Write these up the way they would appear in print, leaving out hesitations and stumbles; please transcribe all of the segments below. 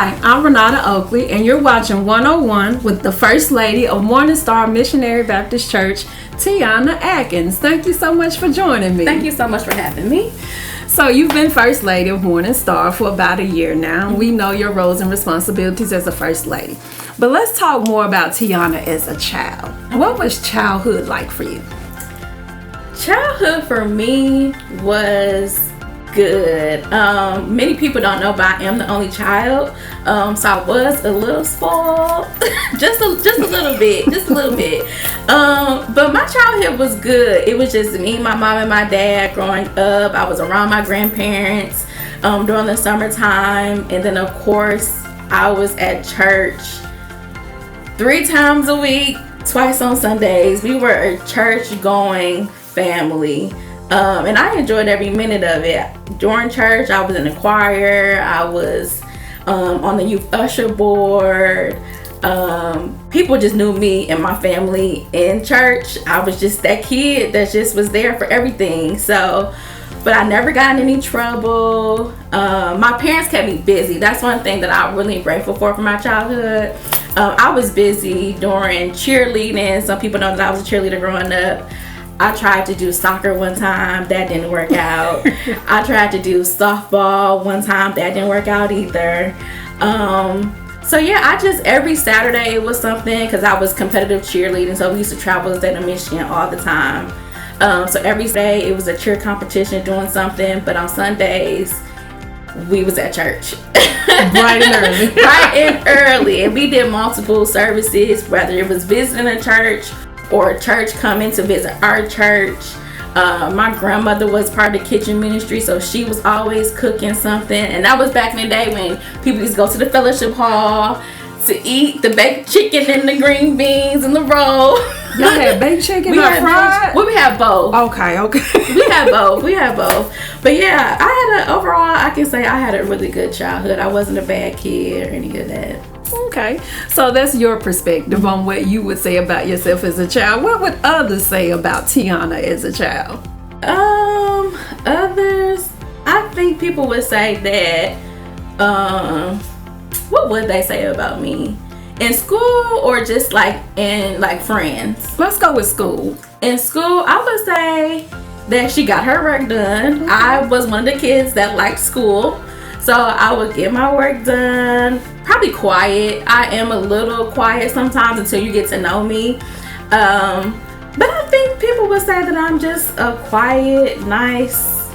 Hi, I'm Renata Oakley, and you're watching 101 with the First Lady of Morning Star Missionary Baptist Church, Tianna Atkins. Thank you so much for joining me. Thank you so much for having me. So you've been First Lady of Morning Star for about a year now. We know your roles and responsibilities as a First Lady. But let's talk more about Tianna as a child. What was childhood like for you? Childhood for me was good. Many people don't know, but I am the only child. So I was a little spoiled, just a little bit. But my childhood was good. It was just me, my mom, and my dad growing up. I was around my grandparents during the summertime, and then of course I was at church 3 times a week, twice on Sundays. We were a church-going family. And I enjoyed every minute of it. During church, I was in the choir. I was on the youth usher board. People just knew me and my family in church. I was just that kid that just was there for everything. So, but I never got in any trouble. My parents kept me busy. That's one thing that I'm really grateful for my childhood. I was busy during cheerleading. Some people know that I was a cheerleader growing up. I tried to do soccer one time, that didn't work out. I tried to do softball one time, that didn't work out either. So yeah, I just, every Saturday it was something, because I was competitive cheerleading, so we used to travel to the state of Michigan all the time. So every day it was a cheer competition doing something, but on Sundays we was at church. Bright and early. Bright and early. And we did multiple services, whether it was visiting a church or a church coming to visit our church. My grandmother was part of the kitchen ministry, so she was always cooking something. And that was back in the day when people used to go to the fellowship hall to eat the baked chicken and the green beans and the roll. Y'all had baked chicken or fried? Well, we had both. Okay. We had both. But yeah, I can say I had a really good childhood. I wasn't a bad kid or any of that. Okay, so that's your perspective on what you would say about yourself as a child. What would others say about Tianna as a child? Others, I think people would say that, what would they say about me? In school or just like in like friends? Let's go with school. In school, I would say that she got her work done. Okay. I was one of the kids that liked school. So I would get my work done, probably quiet. I am a little quiet sometimes until you get to know me. But I think people would say that I'm just a quiet, nice,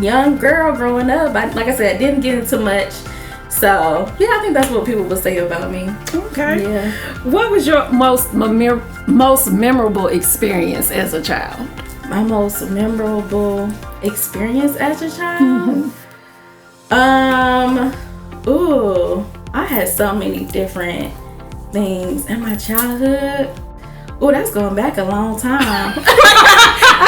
young girl growing up. Like I said, I didn't get into much. So yeah, I think that's what people would say about me. Okay. Yeah. What was your most memorable experience as a child? My most memorable experience as a child? Mm-hmm. I had so many different things in my childhood. That's going back a long time. I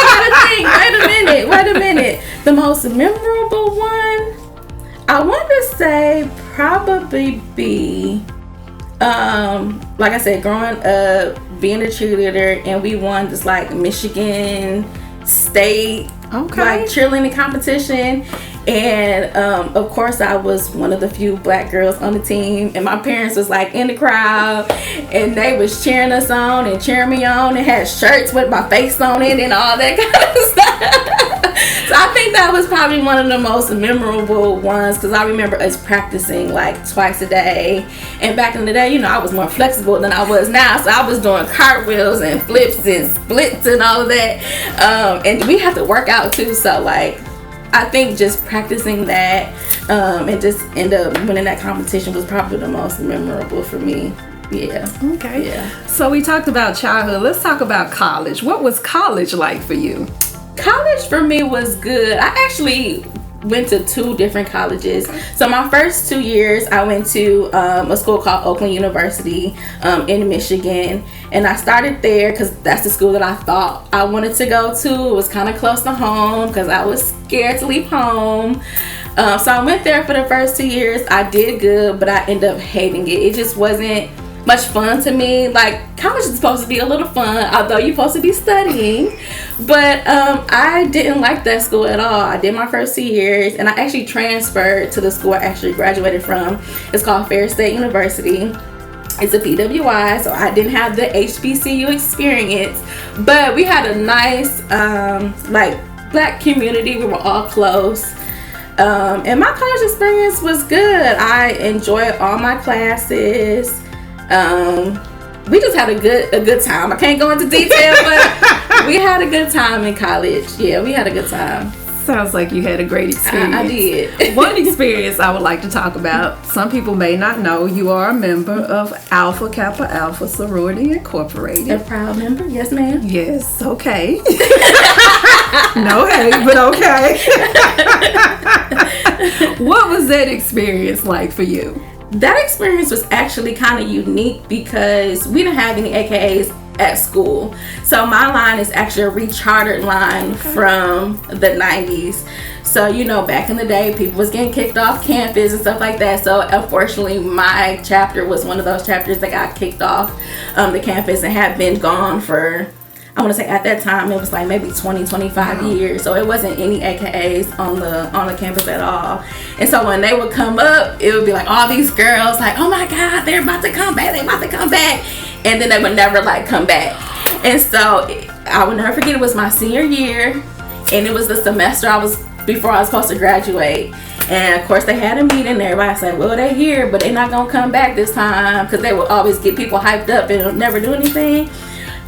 gotta think, wait a minute. The most memorable one, I want to say probably be, like I said, growing up, being a cheerleader, and we won this like Michigan State like cheerleading competition. And of course I was one of the few black girls on the team, and my parents was like in the crowd and they was cheering us on and cheering me on and had shirts with my face on it and all that kind of stuff. So I think that was probably one of the most memorable ones, because I remember us practicing like twice a day. And back in the day, I was more flexible than I was now, so I was doing cartwheels and flips and splits and all of that. And we had to work out too, so like I think just practicing that and just end up winning that competition was probably the most memorable for me. Yeah. Okay. Yeah. So we talked about childhood. Let's talk about college. What was college like for you? College for me was good. I actually went to 2 different colleges. So my first 2 years I went to a school called Oakland University in Michigan, and I started there because that's the school that I thought I wanted to go to. It was kind of close to home because I was scared to leave home. So I went there for the first 2 years. I did good, but I ended up hating it. It just wasn't much fun to me. Like, college is supposed to be a little fun, although you're supposed to be studying. But I didn't like that school at all. I did my first 2 years, and I actually transferred to the school I actually graduated from. It's called Fair State University. It's a PWI, so I didn't have the HBCU experience, but we had a nice like black community. We were all close, and my college experience was good. I enjoyed all my classes. We just had a good time. I can't go into detail, but we had a good time in college. Yeah, we had a good time. Sounds like you had a great experience. I did. One experience I would like to talk about, some people may not know, you are a member of Alpha Kappa Alpha Sorority Incorporated. A proud member? Yes, ma'am. Yes, okay. No hate, but okay. What was that experience like for you? That experience was actually kind of unique because we didn't have any AKAs at school. So my line is actually a rechartered line from the 90s. So, you know, back in the day, people was getting kicked off campus and stuff like that. So unfortunately, my chapter was one of those chapters that got kicked off the campus and had been gone for, I want to say at that time, it was like maybe 25 years. So it wasn't any AKAs on the campus at all. And so when they would come up, it would be like all these girls like, oh my God, they're about to come back. They're about to come back. And then they would never like come back. And so I would never forget, it was my senior year. And it was the semester before I was supposed to graduate. And of course they had a meeting and everybody said, well, they're here, but they're not going to come back this time. Because they would always get people hyped up and never do anything.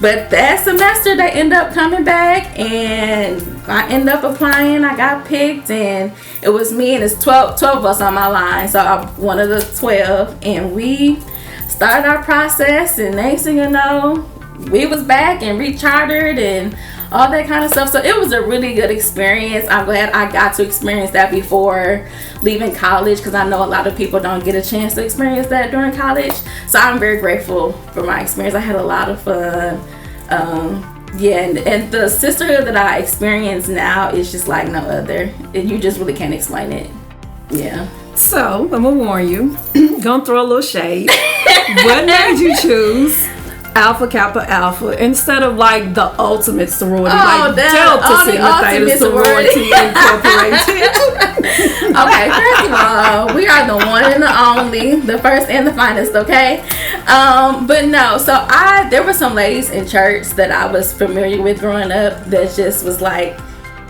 But that semester they end up coming back and I end up applying. I got picked and it was me and it's 12 of us on my line. So I'm one of the 12 and we started our process and next thing you know, we was back and rechartered and all that kind of stuff. So it was a really good experience. I'm glad I got to experience that before leaving college because I know a lot of people don't get a chance to experience that during college. So I'm very grateful for my experience. I had a lot of fun. And the sisterhood that I experience now is just like no other. You just really can't explain it. Yeah. So, I'm gonna warn you, gonna throw a little shade. What made you choose Alpha Kappa Alpha instead of like the ultimate sorority, like Delta Sigma Theta Sorority Incorporated? Okay, first of all, we are the one and the only, the first and the finest, okay? But no, so there were some ladies in church that I was familiar with growing up that just was like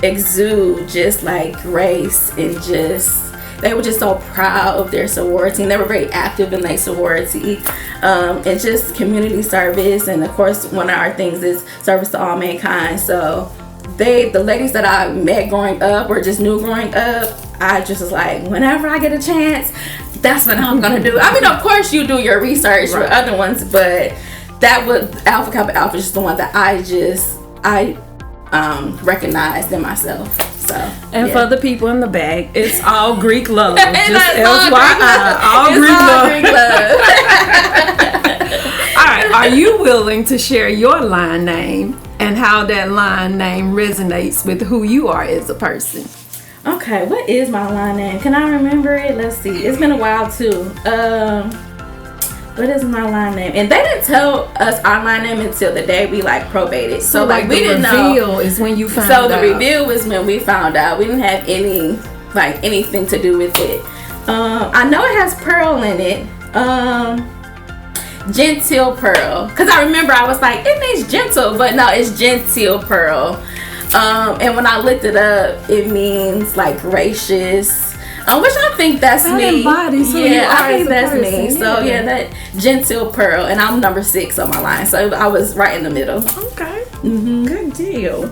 exude just like grace and just they were just so proud of their sorority and they were very active in their sorority and just community service. And of course one of our things is service to all mankind. So the ladies that I met growing up or just knew growing up, I just was like, whenever I get a chance, that's what I'm gonna do. I mean, of course you do your research for other ones, but that was Alpha Kappa Alpha, just the one that I recognized in myself. So, and for the people in the back, it's all Greek love. Just FYI, all Greek love. All right, are you willing to share your line name and how that line name resonates with who you are as a person? Okay, what is my line name? Can I remember it? Let's see. It's been a while too. What is my line name? And they didn't tell us our line name until the day we like probated. So like we didn't know. The reveal is when you found out. So the reveal was when we found out. We didn't have anything to do with it. I know it has Pearl in it. Gentile Pearl. Because I remember I was like, it means gentle, but no, it's Gentile Pearl. And when I looked it up, it means like gracious. Which I think that's me. Embodies who yeah, I think that's person. me. So yeah, that Gentile Pearl, and I'm number 6 on my line, so I was right in the middle. Okay, good deal.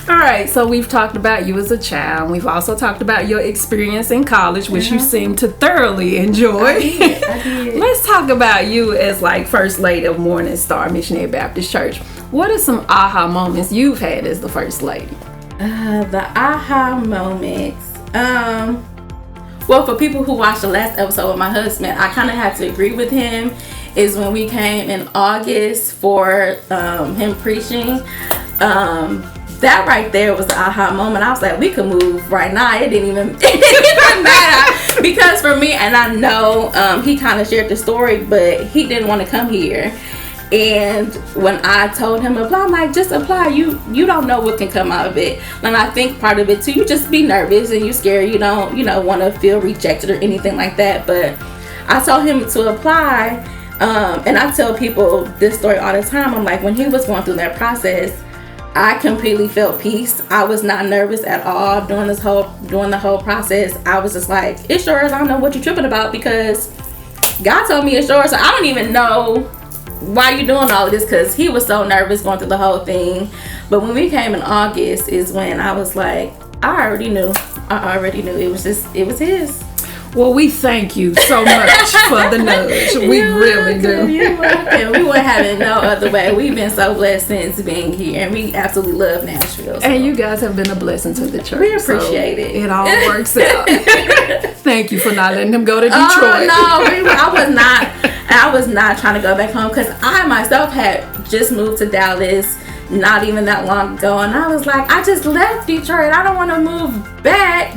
All right, so we've talked about you as a child. We've also talked about your experience in college, which you seem to thoroughly enjoy. I did. Let's talk about you as like First Lady of Morning Star Missionary Baptist Church. What are some aha moments you've had as the First Lady? The aha moments. Well, for people who watched the last episode with my husband, I kind of had to agree with him. Is when we came in August for him preaching. That right there was the aha moment. I was like, we could move right now. It didn't even matter. Because just for me, and I know he kind of shared the story, but he didn't want to come here. And when I told him apply, I'm like, just apply. You don't know what can come out of it. And I think part of it too, you just be nervous and you scared. You don't, want to feel rejected or anything like that. But I told him to apply. And I tell people this story all the time. I'm like, when he was going through that process, I completely felt peace. I was not nervous at all during the whole process. I was just like, it's yours. I don't know what you're tripping about, because God told me it's yours. So I don't even know why you doing all of this, because he was so nervous going through the whole thing. But when we came in August is when I was like, I already knew it was his. Well, we thank you so much for the nudge. We really do. You're welcome. We wouldn't have it no other way. We've been so blessed since being here, and we absolutely love Nashville. So. And you guys have been a blessing to the church. We appreciate it. It all works out. Thank you for not letting him go to Detroit. I was not trying to go back home, because I myself had just moved to Dallas not even that long ago, and I was like, I just left Detroit. I don't want to move back.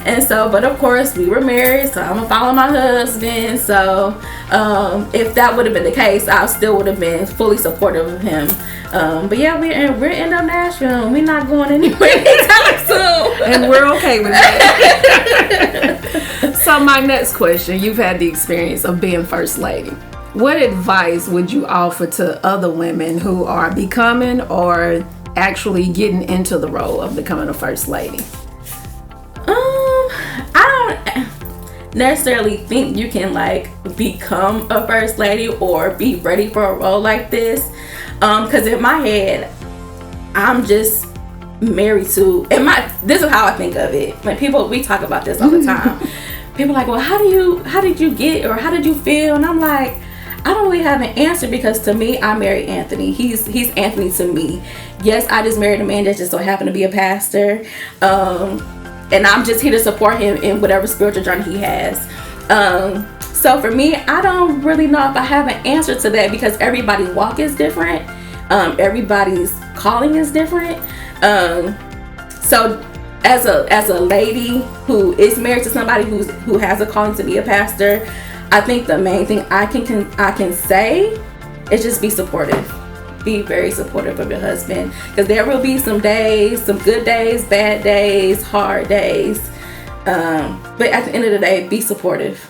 And so, but of course we were married, so I'm gonna follow my husband. So if that would have been the case, I still would have been fully supportive of him. But yeah, we're in Nashville. We're not going anywhere anytime soon, and we're okay with that. So my next question: you've had the experience of being first lady. What advice would you offer to other women who are becoming or actually getting into the role of becoming a first lady? I don't necessarily think you can become a first lady or be ready for a role like this, because in my head I'm just married to, this is how I think of it. When we talk about this all the time. People are like, well, how did you get, or how did you feel? And I'm like, I don't really have an answer, because to me, I married Anthony. He's Anthony to me. Yes, I just married a man that just so happened to be a pastor. And I'm just here to support him in whatever spiritual journey he has. So for me, I don't really know if I have an answer to that, because everybody's walk is different. Everybody's calling is different. So as a lady who is married to somebody who has a calling to be a pastor, I think the main thing I can say is just be supportive. Be very supportive of your husband, because there will be some days, some good days, bad days, hard days. But at the end of the day, be supportive.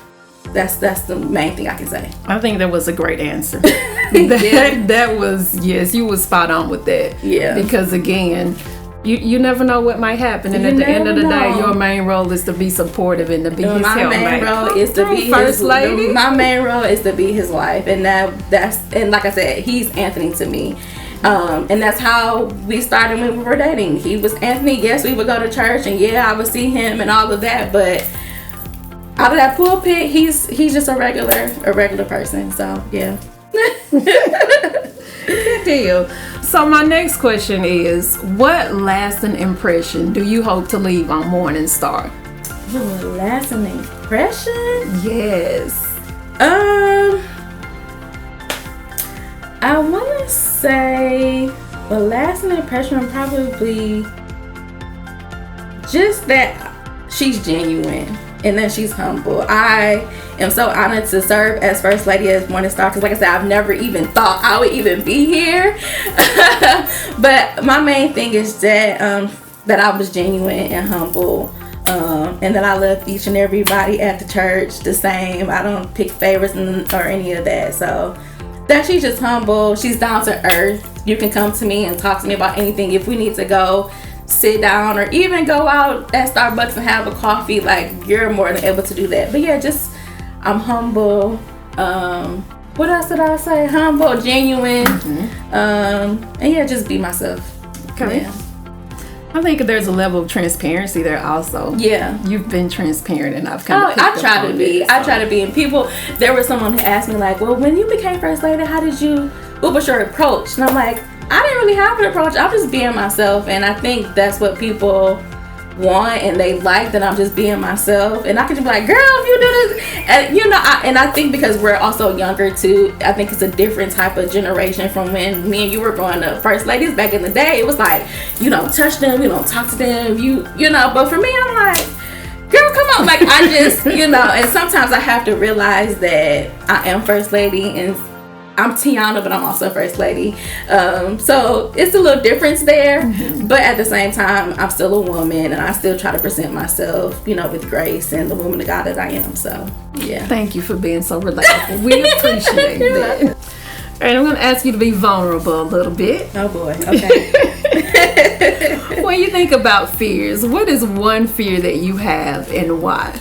That's the main thing I can say. I think that was a great answer. That was, yes, you were spot on with that. Yeah. Because again, you never know what might happen, and at the end of the day, your main role is to be supportive and to be his helpmate. My main role is to be first lady. My main role is to be his wife, and that's like I said, he's Anthony to me, and that's how we started when we were dating. He was Anthony. Yes, we would go to church, and yeah, I would see him and all of that, but out of that pulpit, he's just a regular person. So yeah. Good deal. So my next question is, what lasting impression do you hope to leave on Morning Star? Lasting impression? Yes. I want to say the lasting impression would probably just that she's genuine and that she's humble. I am so honored to serve as First Lady as Morning Star, because like I said, I've never even thought I would even be here. But my main thing is that that I was genuine and humble, and that I love each and everybody at the church the same. I don't pick favorites or any of that. So that she's just humble. She's down to earth. You can come to me and talk to me about anything. If we need to go sit down or even go out at Starbucks and have a coffee, you're more than able to do that. But yeah, just I'm humble. What else did I say? Humble, genuine, and yeah, just be myself. Okay. Yeah. I think there's a level of transparency there also. Yeah. You've been transparent, and I've kind of I try to be. I try to be. And there was someone who asked me well, when you became First Lady, what was your approach? And I'm like, I didn't really have an approach. I'm just being myself, and I think that's what people want and they like, that I'm just being myself. And I can just be like, girl, if you do this, and I think because we're also younger too, I think it's a different type of generation from when me and you were growing up. First ladies back in the day, it was like, you don't touch them, you don't talk to them, you know. But for me, I'm like, girl, come know, like I just, and sometimes I have to realize that I am first lady and I'm Tianna, but I'm also first lady. So it's a little difference there, but at the same time, I'm still a woman, and I still try to present myself, with grace and the woman of God that I am. So yeah. Thank you for being so relatable. We appreciate that. All right, I'm going to ask you to be vulnerable a little bit. Oh boy. Okay. When you think about fears, what is one fear that you have and why?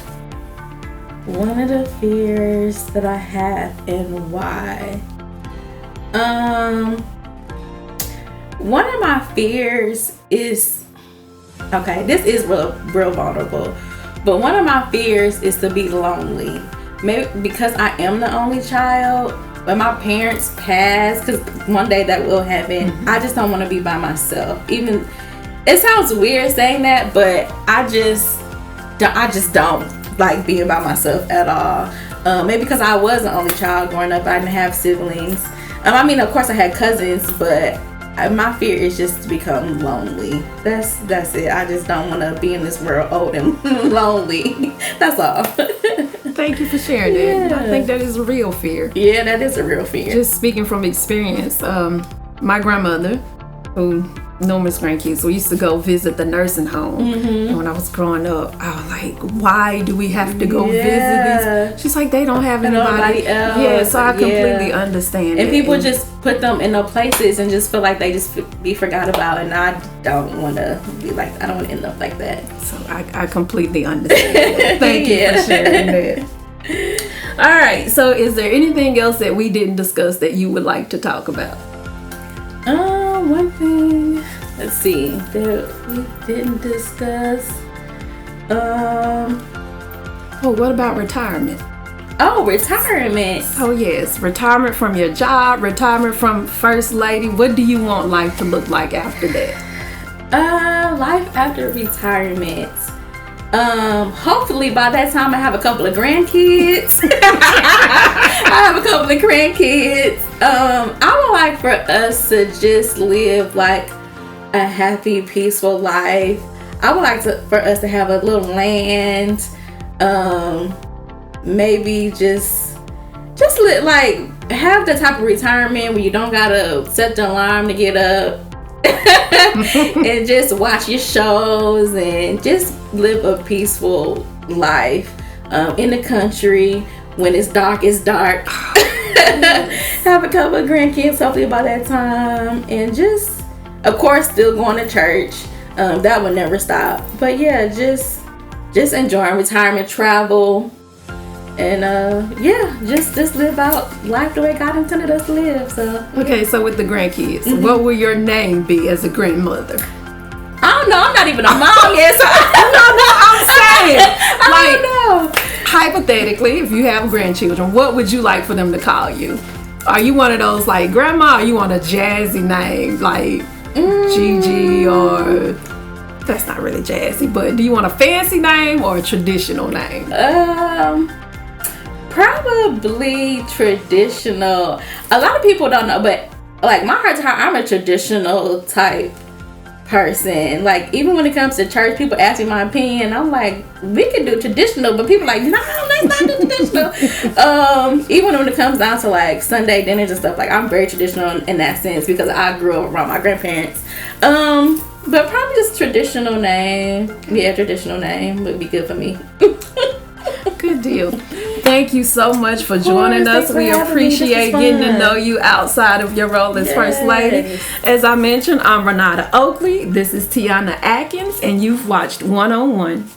One of the fears that I have and why. One of my fears is, okay, this is real vulnerable, but one of my fears is to be lonely. Maybe because I am the only child, but my parents passed, because one day that will happen. I just don't want to be by myself. Even, it sounds weird saying that, but I just don't like being by myself at all. Maybe because I was the only child growing up. I didn't have siblings. I mean, of course I had cousins, but my fear is just to become lonely. That's it. I just don't want to be in this world old and lonely. That's all. Thank you for sharing that. I think that is a real fear. Yeah, that is a real fear. Just speaking from experience, my grandmother, who numerous grandkids, we used to go visit the nursing home. And when I was growing up, I was like, why do we have to go visit these? She's like, they don't have anybody else. Yeah, so I completely understand. And people just put them in the places and just feel like they just be forgot about, and I don't want to be like, I don't want to end up like that. So I completely understand. Thank you for sharing that. All right, so is there anything else that we didn't discuss that you would like to talk about? One thing, let's see, that we didn't discuss. What about retirement? Oh, retirement. Oh yes, retirement from your job, retirement from first lady. What do you want life to look like after that? Life after retirement. Hopefully by that time I have a couple of grandkids. I would like for us to just live like a happy, peaceful life. I would like for us to have a little land. Maybe just like have the type of retirement where you don't gotta set the alarm to get up. And just watch your shows and just live a peaceful life in the country. When it's dark, it's dark. Have a couple of grandkids hopefully by that time, and just, of course, still going to church. That would never stop. But yeah, just enjoying retirement, travel, and just live out life the way God intended us to live. So okay, so with the grandkids, what will your name be as a grandmother? I don't know. I'm not even a mom yet. So I'm saying, I don't know. Hypothetically, if you have grandchildren, what would you like for them to call you? Are you one of those like grandma, or you want a jazzy name like Gigi, or that's not really jazzy, but do you want a fancy name or a traditional name? Probably traditional. A lot of people don't know, but like my heart to heart, I'm a traditional type person. Like even when it comes to church, people ask me my opinion. I'm like, we can do traditional, but people are like, no, let's not do traditional. Even when it comes down to like Sunday dinners and stuff, like I'm very traditional in that sense because I grew up around my grandparents. But probably just traditional name. Yeah, traditional name would be good for me. Good deal. Thank you so much for joining us. We appreciate getting to know you outside of your role as First Lady. As I mentioned, I'm Renata Oakley. This is Tianna Atkins, and you've watched 101.